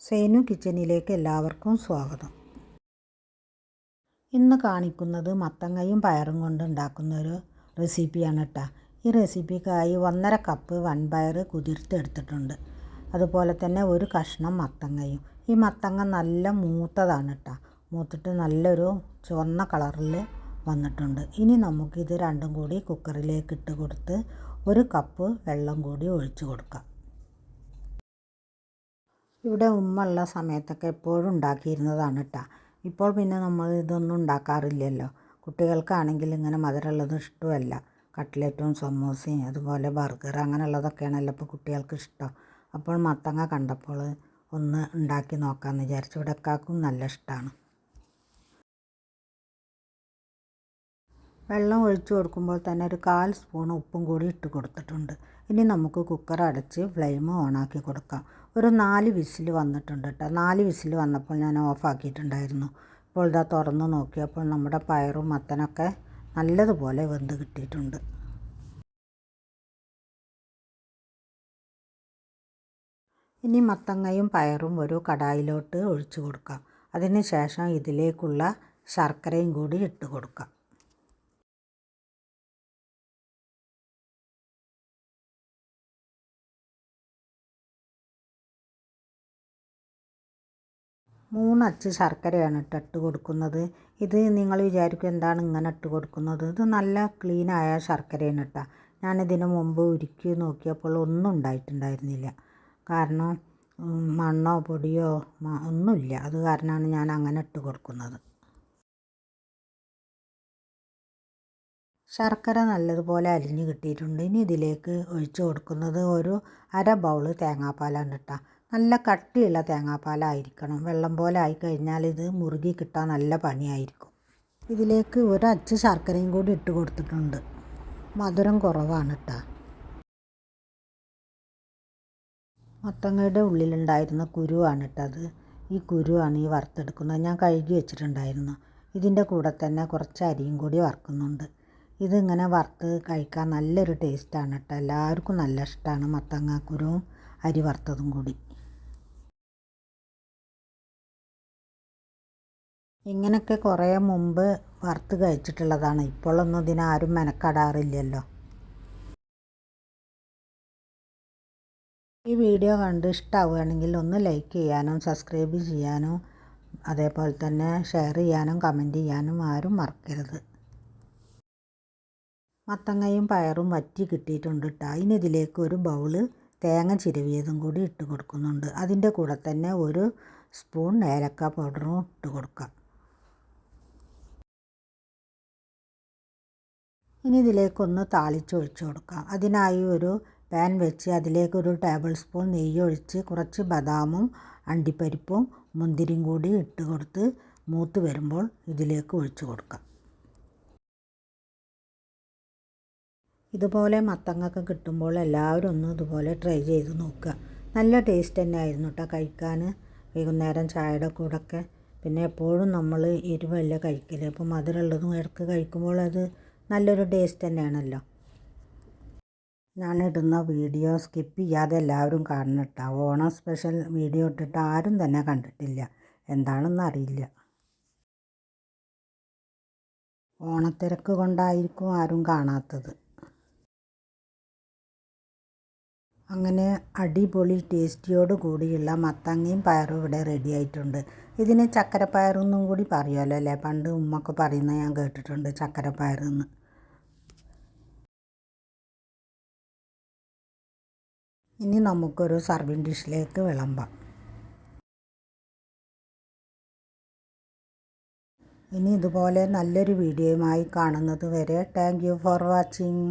സേനു കിച്ചണിലേക്ക് എല്ലാവർക്കും സ്വാഗതം. ഇന്ന് കാണിക്കുന്നത് മത്തങ്ങയും പയറും കൊണ്ട് ഉണ്ടാക്കുന്നൊരു റെസിപ്പിയാണ് കേട്ടോ. ഈ റെസിപ്പിക്കായി 1.5 കപ്പ് വൻപയർ കുതിർത്തെടുത്തിട്ടുണ്ട്. അതുപോലെ തന്നെ ഒരു കഷ്ണം മത്തങ്ങയും. ഈ മത്തങ്ങ നല്ല മൂത്തതാണ് കേട്ടോ. മൂത്തിട്ട് നല്ലൊരു ചുവന്ന കളറിൽ വന്നിട്ടുണ്ട്. ഇനി നമുക്കിത് രണ്ടും കൂടി കുക്കറിലേക്ക് ഇട്ട് കൊടുത്ത് 1 കപ്പ് വെള്ളം കൂടി ഒഴിച്ച് കൊടുക്കാം. ഇവിടെ ഉമ്മ ഉള്ള സമയത്തൊക്കെ എപ്പോഴും ഉണ്ടാക്കിയിരുന്നതാണ് കേട്ടോ. ഇപ്പോൾ പിന്നെ നമ്മൾ ഇതൊന്നും ഉണ്ടാക്കാറില്ലല്ലോ. കുട്ടികൾക്കാണെങ്കിൽ ഇങ്ങനെ മധുരമുള്ളത് ഇഷ്ടമല്ല. കട്ട്ലറ്റും സമൂസയും അതുപോലെ ബർഗർ അങ്ങനെയുള്ളതൊക്കെയാണല്ലോ ഇപ്പോൾ കുട്ടികൾക്ക് ഇഷ്ടം. അപ്പോൾ മത്തങ്ങ കണ്ടപ്പോൾ ഒന്ന് ഉണ്ടാക്കി നോക്കാമെന്ന് വിചാരിച്ചു. ഇവിടെക്കാർക്കും നല്ല ഇഷ്ടമാണ്. വെള്ളം ഒഴിച്ചു കൊടുക്കുമ്പോൾ തന്നെ ഒരു 1/4 സ്പൂൺ ഉപ്പും കൂടി ഇട്ട് കൊടുത്തിട്ടുണ്ട്. ഇനി നമുക്ക് കുക്കർ അടച്ച് ഫ്ലെയിം ഓണാക്കി കൊടുക്കാം. ഒരു 4 വിസിൽ വന്നിട്ടുണ്ട് കേട്ടോ. 4 വിസിൽ വന്നപ്പോൾ ഞാൻ ഓഫാക്കിയിട്ടുണ്ടായിരുന്നു. ഇപ്പോൾ ഇതാ തുറന്ന് നോക്കിയപ്പോൾ നമ്മുടെ പയറും മത്തനൊക്കെ നല്ലതുപോലെ വെന്ത് കിട്ടിയിട്ടുണ്ട്. ഇനി മത്തങ്ങയും പയറും ഒരു കടായിലോട്ട് ഒഴിച്ചു കൊടുക്കാം. അതിന് ശേഷം ഇതിലേക്കുള്ള ശർക്കരയും കൂടി ഇട്ട് കൊടുക്കാം. മൂന്നച്ച് ശർക്കരയാണ് ഇട്ട് കൊടുക്കുന്നത്. ഇത് നിങ്ങൾ വിചാരിക്കും എന്താണ് ഇങ്ങനെ ഇട്ട് കൊടുക്കുന്നത്. ഇത് നല്ല ക്ലീനായ ശർക്കരയാണ് കേട്ടോ. ഞാനിതിന് മുമ്പ് ഉരുക്കി നോക്കിയപ്പോൾ ഒന്നും ഉണ്ടായിട്ടുണ്ടായിരുന്നില്ല. കാരണം മണ്ണോ പൊടിയോ ഒന്നുമില്ല. അത് കാരണമാണ് ഞാൻ അങ്ങനെ ഇട്ട് കൊടുക്കുന്നത്. ശർക്കര നല്ലതുപോലെ അലിഞ്ഞ് കിട്ടിയിട്ടുണ്ട്. ഇനി ഇതിലേക്ക് ഒഴിച്ച് കൊടുക്കുന്നത് ഒരു 1/2 ബൗൾ തേങ്ങാപ്പാലാണ് കേട്ടോ. നല്ല കട്ടിയുള്ള തേങ്ങാപ്പാലായിരിക്കണം. വെള്ളം പോലെ ആയിക്കഴിഞ്ഞാൽ ഇത് മുറുകി കിട്ടാൻ നല്ല പണിയായിരിക്കും. ഇതിലേക്ക് ഒരച്ച് ശർക്കരയും കൂടി ഇട്ട് കൊടുത്തിട്ടുണ്ട്. മധുരം കുറവാണ് കേട്ടോ. മത്തങ്ങയുടെ ഉള്ളിലുണ്ടായിരുന്ന കുരുവാണ് കേട്ടത്. ഈ കുരുവാണ് ഈ വറുത്തെടുക്കുന്നത്. ഞാൻ കഴുകി വെച്ചിട്ടുണ്ടായിരുന്നു. ഇതിൻ്റെ കൂടെ തന്നെ കുറച്ച് അരിയും കൂടി വറുക്കുന്നുണ്ട്. ഇതിങ്ങനെ വറുത്ത് കഴിക്കാൻ നല്ലൊരു ടേസ്റ്റാണ് കേട്ടോ. എല്ലാവർക്കും നല്ല ഇഷ്ടമാണ് മത്തങ്ങാക്കുരുവും അരി വറുത്തതും കൂടി. ഇങ്ങനെയൊക്കെ കുറേ മുമ്പ് വറുത്ത് കഴിച്ചിട്ടുള്ളതാണ്. ഇപ്പോഴൊന്നും ഇതിനാരും മെനക്കെടാറില്ലല്ലോ. ഈ വീഡിയോ കണ്ട് ഇഷ്ടമാവുകയാണെങ്കിൽ ഒന്ന് ലൈക്ക് ചെയ്യാനും സബ്സ്ക്രൈബ് ചെയ്യാനും അതേപോലെ തന്നെ ഷെയർ ചെയ്യാനും കമൻറ്റ് ചെയ്യാനും ആരും മറക്കരുത്. മത്തങ്ങയും പയറും വറ്റി കിട്ടിയിട്ടുണ്ട് കേട്ടോ. ഇനി ഇതിലേക്ക് ഒരു ബൗള് തേങ്ങ ചിരവിയതും കൂടി ഇട്ട് കൊടുക്കുന്നുണ്ട്. അതിൻ്റെ കൂടെ തന്നെ 1 സ്പൂൺ ഏലക്ക പൗഡറും ഇട്ട് കൊടുക്കാം. ഇനി ഇതിലേക്കൊന്ന് താളിച്ചൊഴിച്ച് കൊടുക്കാം. അതിനായി ഒരു പാൻ വെച്ച് അതിലേക്ക് 1 ടേബിൾ സ്പൂൺ നെയ്യ് ഒഴിച്ച് കുറച്ച് ബദാമും അണ്ടിപ്പരിപ്പും മുന്തിരിയും കൂടി ഇട്ട് കൊടുത്ത് മൂത്ത് വരുമ്പോൾ ഇതിലേക്ക് ഒഴിച്ച് കൊടുക്കാം. ഇതുപോലെ മത്തങ്ങയൊക്കെ കിട്ടുമ്പോൾ എല്ലാവരും ഒന്ന് ഇതുപോലെ ട്രൈ ചെയ്ത് നോക്കുക. നല്ല ടേസ്റ്റ് തന്നെ ആയിരുന്നു കേട്ടോ കഴിക്കാൻ. വൈകുന്നേരം ചായയുടെ കൂടെയൊക്കെ. പിന്നെ എപ്പോഴും നമ്മൾ എരിവല്ല കഴിക്കൽ. അപ്പോൾ മധുരമുള്ളതും ഇടയ്ക്ക് കഴിക്കുമ്പോൾ അത് നല്ലൊരു ടേസ്റ്റ് തന്നെയാണല്ലോ. ഞാനിടുന്ന വീഡിയോ സ്കിപ്പ് ചെയ്യാതെ എല്ലാവരും കാണണം കേട്ടോ. ഓണം സ്പെഷ്യൽ വീഡിയോ ഇട്ടിട്ട് ആരും തന്നെ കണ്ടിട്ടില്ല. എന്താണെന്ന് അറിയില്ല. ഓണത്തിരക്ക് കൊണ്ടായിരിക്കും ആരും കാണാത്തത്. അങ്ങനെ അടിപൊളി ടേസ്റ്റിയോട് കൂടിയുള്ള മത്തങ്ങയും പയറും ഇവിടെ റെഡി ആയിട്ടുണ്ട്. ഇതിന് ചക്കരപ്പയറൊന്നും കൂടി പറയുമല്ലോ അല്ലേ. പണ്ട് ഉമ്മൊക്കെ പറയുന്നത് ഞാൻ കേട്ടിട്ടുണ്ട് ചക്കരപ്പയറെന്ന്. ഇനി നമുക്കൊരു സർവിങ് ഡിഷിലേക്ക് വിളമ്പാം. ഇനി ഇതുപോലെ നല്ലൊരു വീഡിയോയുമായി കാണുന്നത് വരെ താങ്ക് യു ഫോർ വാച്ചിങ്.